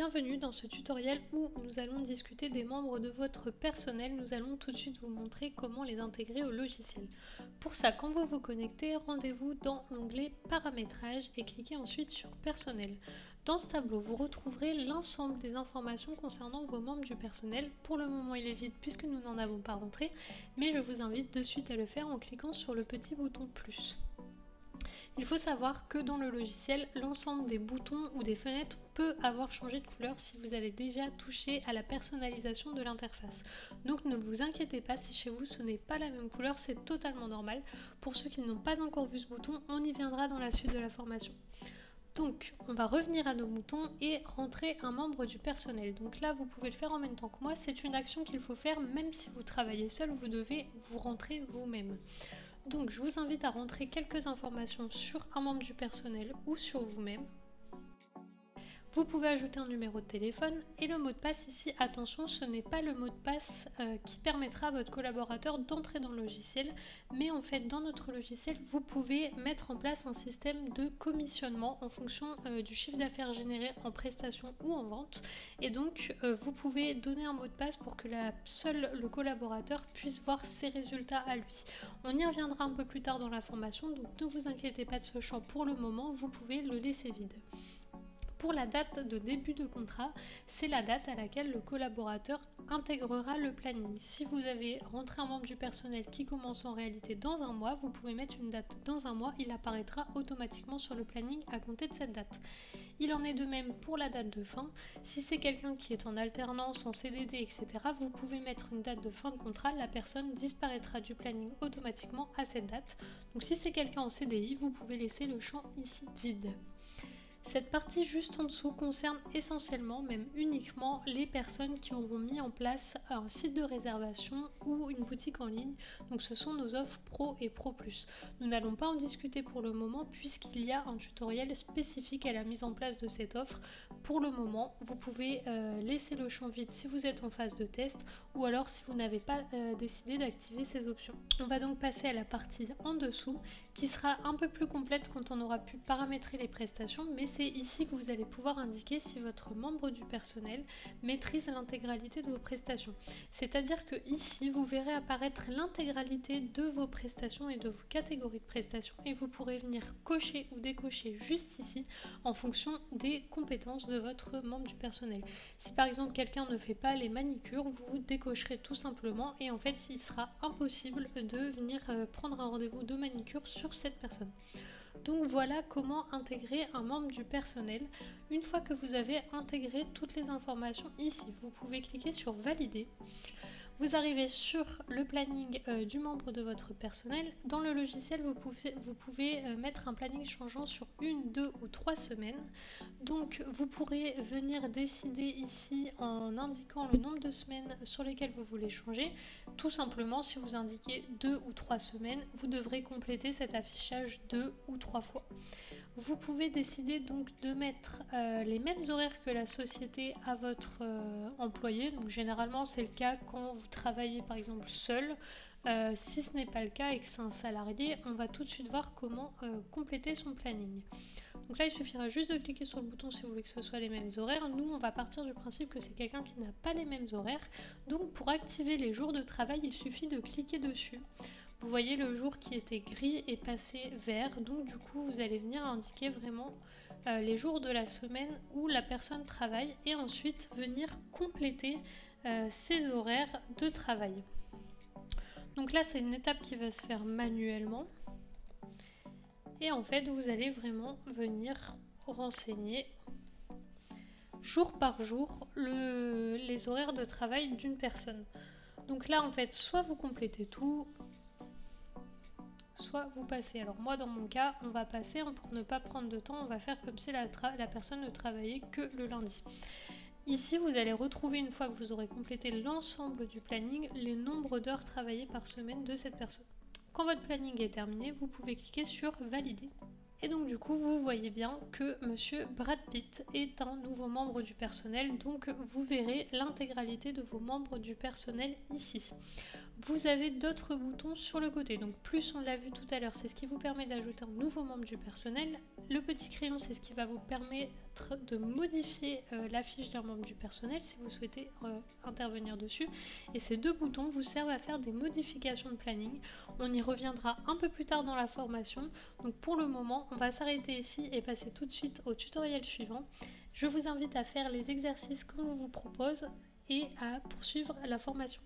Bienvenue dans ce tutoriel où nous allons discuter des membres de votre personnel. Nous allons tout de suite vous montrer comment les intégrer au logiciel. Pour ça, quand vous vous connectez, rendez-vous dans l'onglet Paramétrage et cliquez ensuite sur Personnel. Dans ce tableau, vous retrouverez l'ensemble des informations concernant vos membres du personnel. Pour le moment, il est vide puisque nous n'en avons pas rentré, mais je vous invite de suite à le faire en cliquant sur le petit bouton plus. Il faut savoir que dans le logiciel, l'ensemble des boutons ou des fenêtres peut avoir changé de couleur si vous avez déjà touché à la personnalisation de l'interface. Donc ne vous inquiétez pas si chez vous ce n'est pas la même couleur, c'est totalement normal. Pour ceux qui n'ont pas encore vu ce bouton, on y viendra dans la suite de la formation. Donc, on va revenir à nos moutons et rentrer un membre du personnel. Donc là, vous pouvez le faire en même temps que moi. C'est une action qu'il faut faire même si vous travaillez seul, vous devez vous rentrer vous-même. Donc, je vous invite à rentrer quelques informations sur un membre du personnel ou sur vous-même. Vous pouvez ajouter un numéro de téléphone et le mot de passe ici, attention, ce n'est pas le mot de passe qui permettra à votre collaborateur d'entrer dans le logiciel, mais en fait dans notre logiciel, vous pouvez mettre en place un système de commissionnement en fonction du chiffre d'affaires généré en prestation ou en vente, et donc vous pouvez donner un mot de passe pour que seul le collaborateur puisse voir ses résultats à lui. On y reviendra un peu plus tard dans la formation, donc ne vous inquiétez pas de ce champ pour le moment, vous pouvez le laisser vide. Pour la date de début de contrat, c'est la date à laquelle le collaborateur intégrera le planning. Si vous avez rentré un membre du personnel qui commence en réalité dans un mois, vous pouvez mettre une date dans un mois, il apparaîtra automatiquement sur le planning à compter de cette date. Il en est de même pour la date de fin. Si c'est quelqu'un qui est en alternance, en CDD, etc., vous pouvez mettre une date de fin de contrat, la personne disparaîtra du planning automatiquement à cette date. Donc si c'est quelqu'un en CDI, vous pouvez laisser le champ ici vide. Cette partie juste en dessous concerne essentiellement, même uniquement, les personnes qui auront mis en place un site de réservation ou une boutique en ligne. Donc ce sont nos offres Pro et Pro+. Nous n'allons pas en discuter pour le moment puisqu'il y a un tutoriel spécifique à la mise en place de cette offre. Pour le moment, vous pouvez laisser le champ vide si vous êtes en phase de test ou alors si vous n'avez pas décidé d'activer ces options. On va donc passer à la partie en dessous qui sera un peu plus complète quand on aura pu paramétrer les prestations, mais c'est ici que vous allez pouvoir indiquer si votre membre du personnel maîtrise l'intégralité de vos prestations. C'est-à-dire que ici, vous verrez apparaître l'intégralité de vos prestations et de vos catégories de prestations et vous pourrez venir cocher ou décocher juste ici en fonction des compétences de votre membre du personnel. Si par exemple quelqu'un ne fait pas les manicures, vous décocherez tout simplement et en fait il sera impossible de venir prendre un rendez-vous de manicure sur cette personne. Donc voilà comment intégrer un membre du personnel. Une fois que vous avez intégré toutes les informations ici, vous pouvez cliquer sur valider. Vous arrivez sur le planning du membre de votre personnel. Dans le logiciel, vous pouvez mettre un planning changeant sur 1, 2 ou 3 semaines. Donc vous pourrez venir décider ici en indiquant le nombre de semaines sur lesquelles vous voulez changer. Tout simplement, si vous indiquez 2 ou 3 semaines, vous devrez compléter cet affichage 2 ou 3 fois. Vous pouvez décider donc de mettre les mêmes horaires que la société à votre employé. Donc généralement c'est le cas quand vous travaillez par exemple seul. Si ce n'est pas le cas et que c'est un salarié, on va tout de suite voir comment compléter son planning. Donc là il suffira juste de cliquer sur le bouton si vous voulez que ce soit les mêmes horaires. Nous on va partir du principe que c'est quelqu'un qui n'a pas les mêmes horaires. Donc pour activer les jours de travail, il suffit de cliquer dessus. Vous voyez le jour qui était gris est passé vert, donc du coup vous allez venir indiquer vraiment les jours de la semaine où la personne travaille et ensuite venir compléter ses horaires de travail. Donc là c'est une étape qui va se faire manuellement et en fait vous allez vraiment venir renseigner jour par jour les horaires de travail d'une personne. Donc là en fait soit vous complétez tout, soit vous passez. Alors moi dans mon cas, on va passer pour ne pas prendre de temps, on va faire comme si la personne ne travaillait que le lundi. Ici, vous allez retrouver une fois que vous aurez complété l'ensemble du planning, les nombres d'heures travaillées par semaine de cette personne. Quand votre planning est terminé, vous pouvez cliquer sur valider. Et donc du coup, vous voyez bien que Monsieur Brad Pitt est un nouveau membre du personnel, donc vous verrez l'intégralité de vos membres du personnel ici. Vous avez d'autres boutons sur le côté, donc plus on l'a vu tout à l'heure, c'est ce qui vous permet d'ajouter un nouveau membre du personnel. Le petit crayon, c'est ce qui va vous permettre de modifier la fiche d'un membre du personnel si vous souhaitez intervenir dessus. Et ces deux boutons vous servent à faire des modifications de planning. On y reviendra un peu plus tard dans la formation. Donc pour le moment, on va s'arrêter ici et passer tout de suite au tutoriel suivant. Je vous invite à faire les exercices qu'on vous propose et à poursuivre la formation.